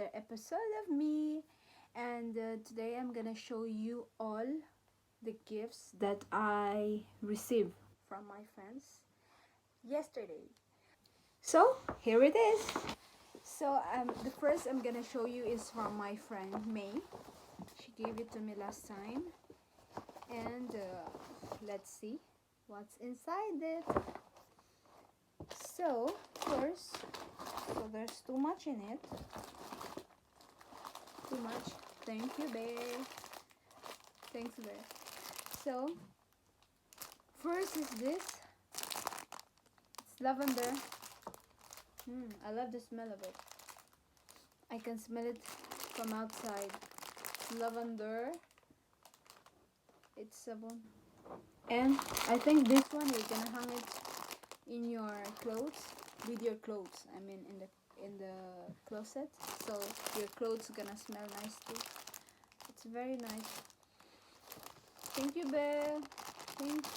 another episode of me. And today I'm gonna show you all the gifts that I received from my friends yesterday. So here it is. So the first I'm gonna show you is from my friend May. She gave it to me last time. And let's see what's inside it. So first, there's too much in it. Too much. Thank you, Bear. Thanks, Bear. So first is this. It's lavender. I love the smell of it. I can smell it from outside. Lavender. It's sabon. And I think this one you're gonna hang it in your clothes, with your clothes. I mean in the closet, so your clothes gonna smell nice too. It's very nice. Thank you, Belle. Thanks.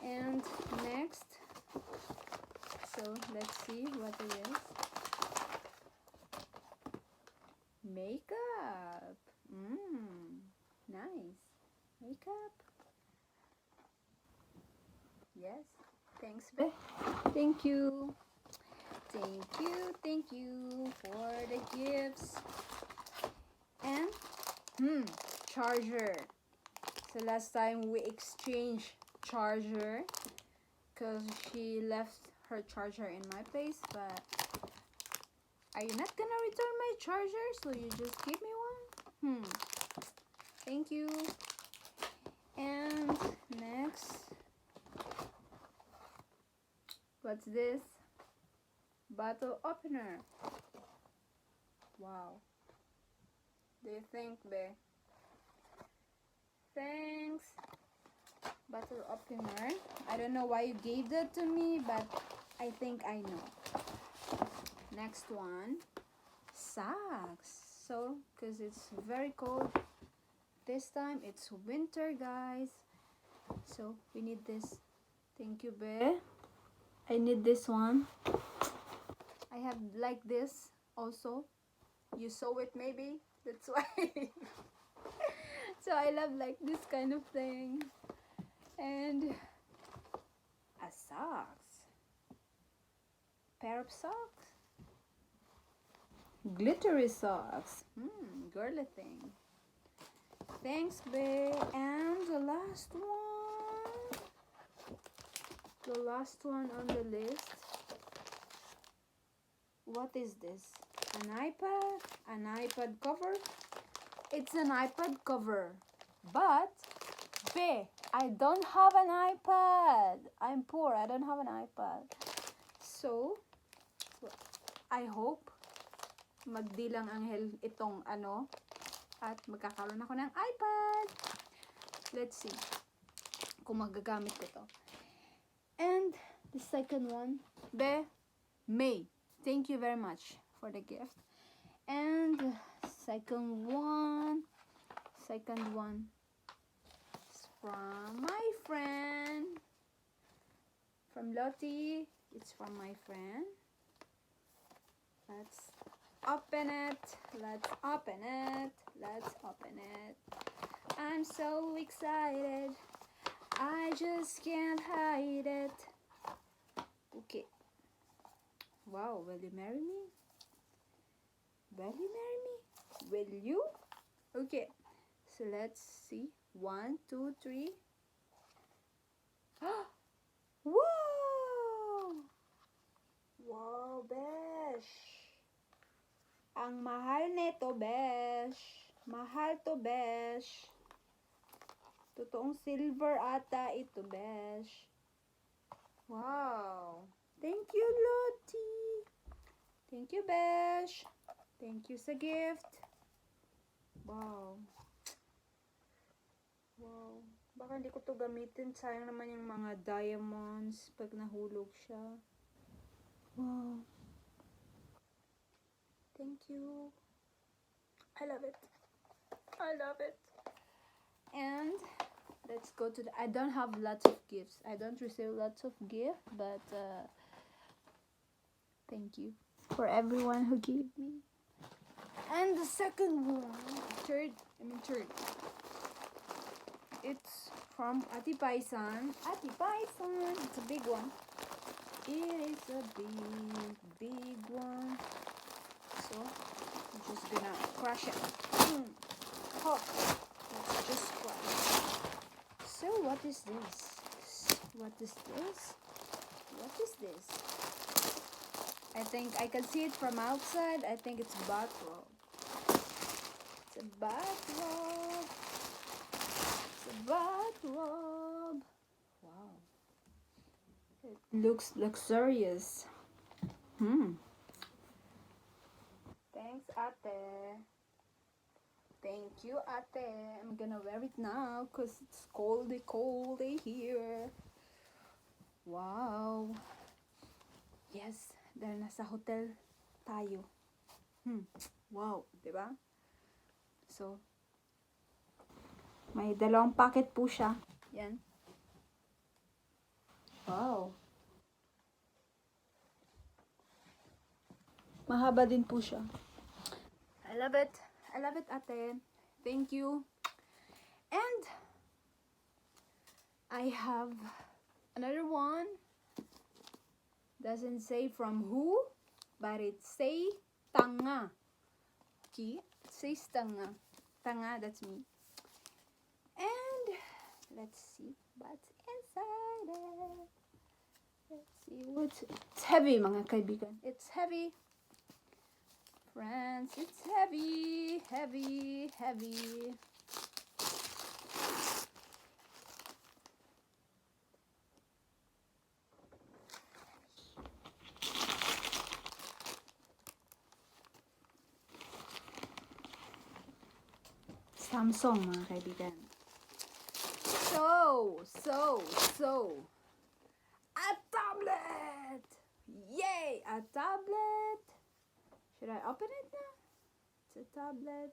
And next, so let's see what it is. Makeup. Nice. Makeup. Yes. Thanks, Belle. Thank you. Thank you for the gifts. And charger. So last time we exchanged charger because she left her charger in my place, but are you not gonna return my charger, so you just give me one? Thank you. And next, what's this? Bottle opener. Wow. Do you think, Be? Thanks. Bottle opener. I don't know why you gave that to me, but I think I know. Next one, socks. So, because it's very cold this time, it's winter, guys. So we need this. Thank you, Be. I need this one. I have like this also. You saw it maybe, that's why. So I love like this kind of thing. And a socks. Pair of socks. Glittery socks. Girly thing. Thanks, babe. And the last one. The last one on the list. What is this? An iPad? An iPad cover? It's an iPad cover. But, babe, I don't have an iPad. I'm poor. I don't have an iPad. So, I hope magdilang anghel itong ano at magkakaroon ako ng iPad. Let's see kung magagamit ko to. And the second one, May. Thank you very much for the gift. And second one is from my friend. From Lottie. It's from my friend. Let's open it. Let's open it. Let's open it. I'm so excited. I just can't hide it. Okay. Wow, will you marry me? Will you marry me? Will you? Okay. So let's see. 1, 2, 3. Wow! Wow, besh. Ang mahal nito, besh. Mahal to, besh. Totoong silver ata ito, besh. Wow. Thank you, Lottie. Thank you, besh. Thank you sa gift. Wow. Wow. Baka hindi ko to gamitin. Sayang naman yung mga diamonds pag nahulog siya. Wow. Thank you. I love it. I love it. And let's go to the... I don't have lots of gifts. I don't receive lots of gifts, but thank you for everyone who gave me. And the second one, third. It's from Ati Paisan. Ati Paisan. It's a big one. It is a big one. So I'm just gonna crush it. Oh, let's just crush. So what is this? What is this? What is this? I think I can see it from outside. I think it's bathrobe. It's a bathrobe. It's a bathrobe. Wow. It looks luxurious. Thanks, Ate. Thank you, Ate. I'm gonna wear it now because it's coldy here. Wow. Yes, dahil nasa hotel tayo. Wow, diba? So, may dalawang packet po siya. Yan. Wow. Mahaba din po siya. I love it. I love it, Ate. Thank you. And I have another one. Doesn't say from who, but it say tanga. Okay, it says tanga. Tanga, that's me. And let's see what's inside it. Let's see what's. It's heavy, mga kaibigan. It's heavy. Friends, it's heavy. Samsung, mga kaibigan. So, a tablet! Yay! A tablet! Should I open it now? It's a tablet.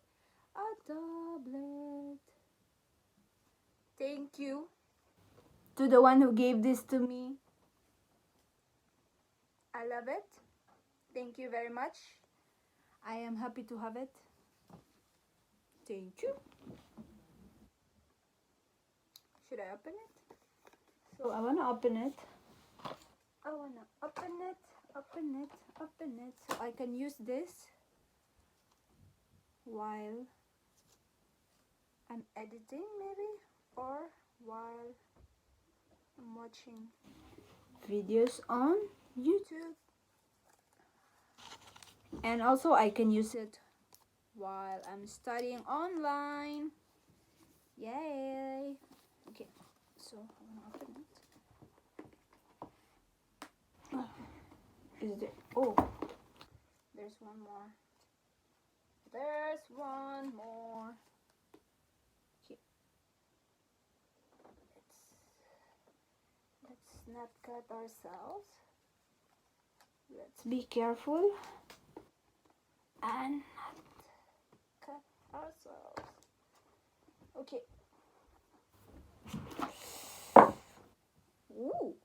A tablet. Thank you to the one who gave this to me. I love it. Thank you very much. I am happy to have it. Thank you. Should I open it? So I want to open it. Open it. So I can use this while I'm editing maybe, or while I'm watching videos on YouTube. And also I can use it while I'm studying online. Yay! Okay, so I'm gonna open it. Is there? Oh, there's one more. Okay. Let's not cut ourselves. Let's be careful and not cut ourselves. Okay. Ooh.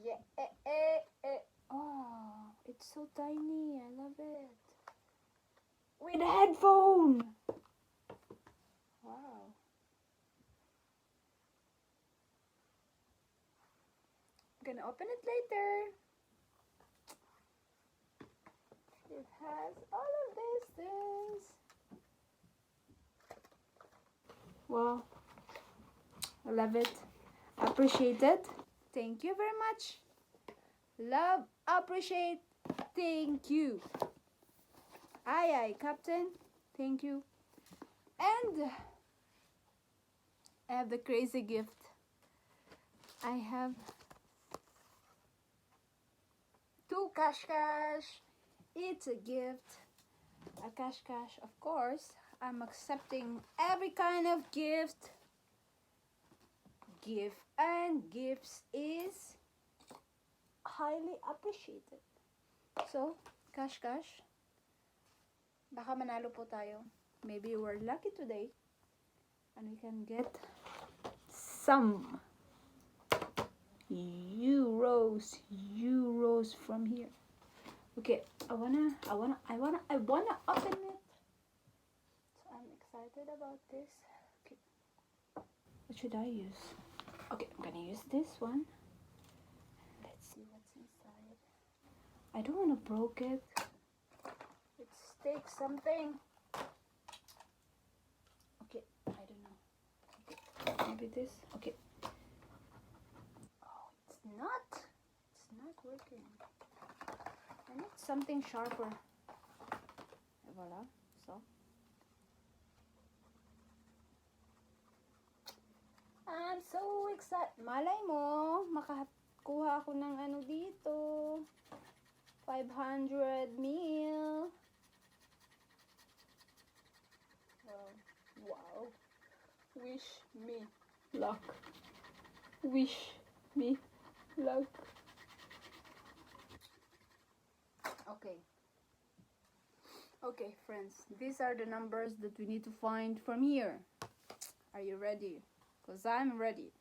Yeah. Oh, it's so tiny. I love it. With a headphone. Wow. I'm gonna open it later. It has all of these things. Wow. I love it. Appreciate it. Thank you very much. Love, appreciate, thank you. Aye, Captain. Thank you. And I have the crazy gift. I have 2 cash. It's a gift. A cash, of course. I'm accepting every kind of gift. Gift and gifts is highly appreciated. So, cash. Baka manalo po tayo. Maybe we're lucky today and we can get some euros from here. Okay, I wanna open it. So I'm excited about this. Okay. What should I use? Okay, I'm gonna use this one. Let's see what's inside. I don't wanna broke it. It sticks something. Okay, I don't know. Okay, maybe this. Okay. Oh, it's not working. I need something sharper. Voila. So. I'm so excited. Malay mo, makakuha ako ng ano dito. 500 mil. Wow. Wish me luck. Wish me luck. Okay. Okay, friends. These are the numbers that we need to find from here. Are you ready? Because I'm ready.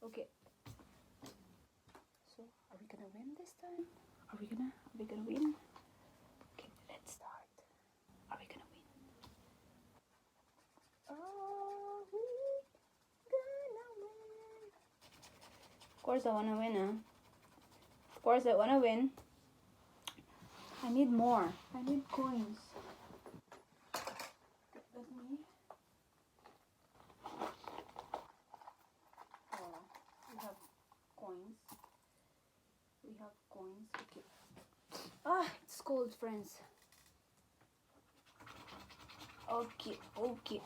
Okay. So, are we gonna win this time? Are we gonna win? Okay, let's start. Are we gonna win? Are we gonna win? Of course I wanna win, huh? Of course I wanna win. I need more. I need coins. Let me. Oh, we have coins. We have coins. Okay. Ah, it's cold, friends. Okay, okay.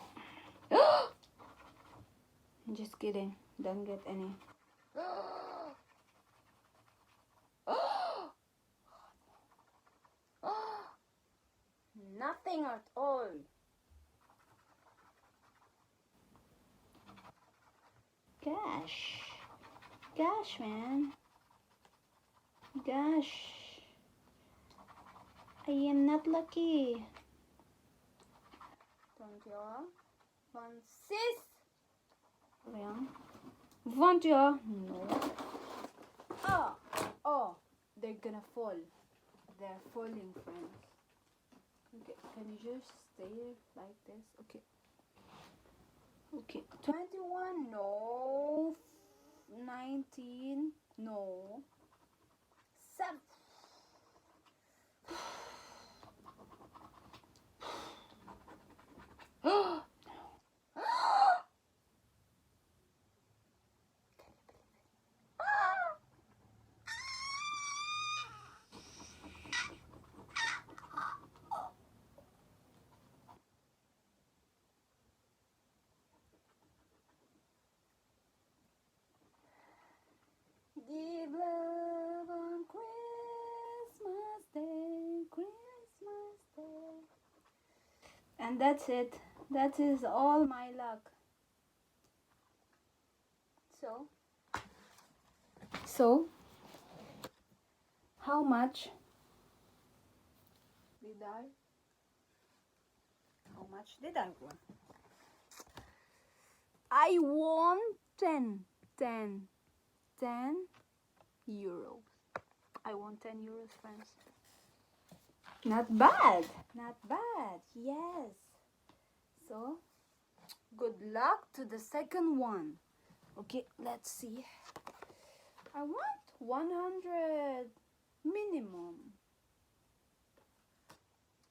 Just kidding. Don't get any. Nothing at all. Gosh. Gosh, man. Gosh. I am not lucky. 26. Ayan. 21. No. Oh. Oh. They're gonna fall. They're falling, friends. Okay. Can you just stay like this? Okay. Okay. 21. No. 19. No. 7. Give love on Christmas Day, Christmas Day. And that's it. That is all my luck. So, how much did I? How much did I win? I won 10 euros. I won 10 euros, friends. Not bad. Not bad. Yes. So, good luck to the second one. Okay, let's see. I want 100 minimum.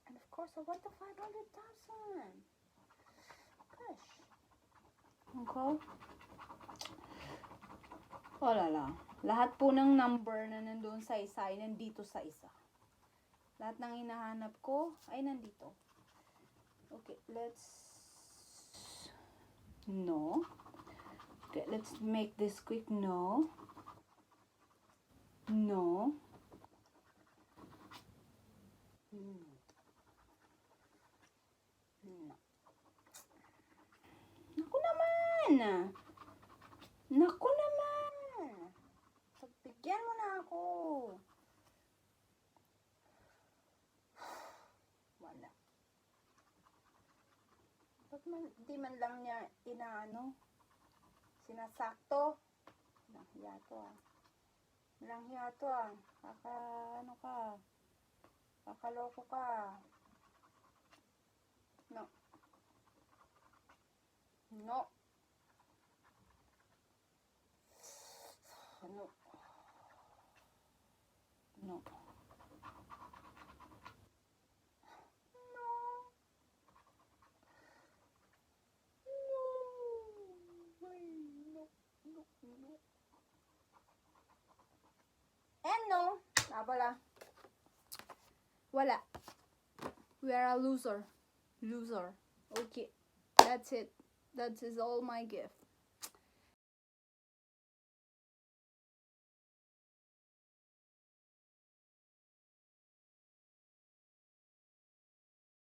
And of course, I want the 500,000. Gosh. Okay. Oh lala. Lahat po ng number na nandun sa isa ay nandito sa isa. Lahat ng hinahanap ko ay nandito. Okay, no. Okay, let's make this quick. No. No. No. Naku naman! Naku naman! Pagbigyan mo na ako. Wala. Ba't di man lang niya sinasakto? Langhiya to ah. Kaka, ano ka? Nakaloko ka. No. No. No. No. And no. Wala. Wala. We are a loser. Loser. Okay. That's it. That is all my gift.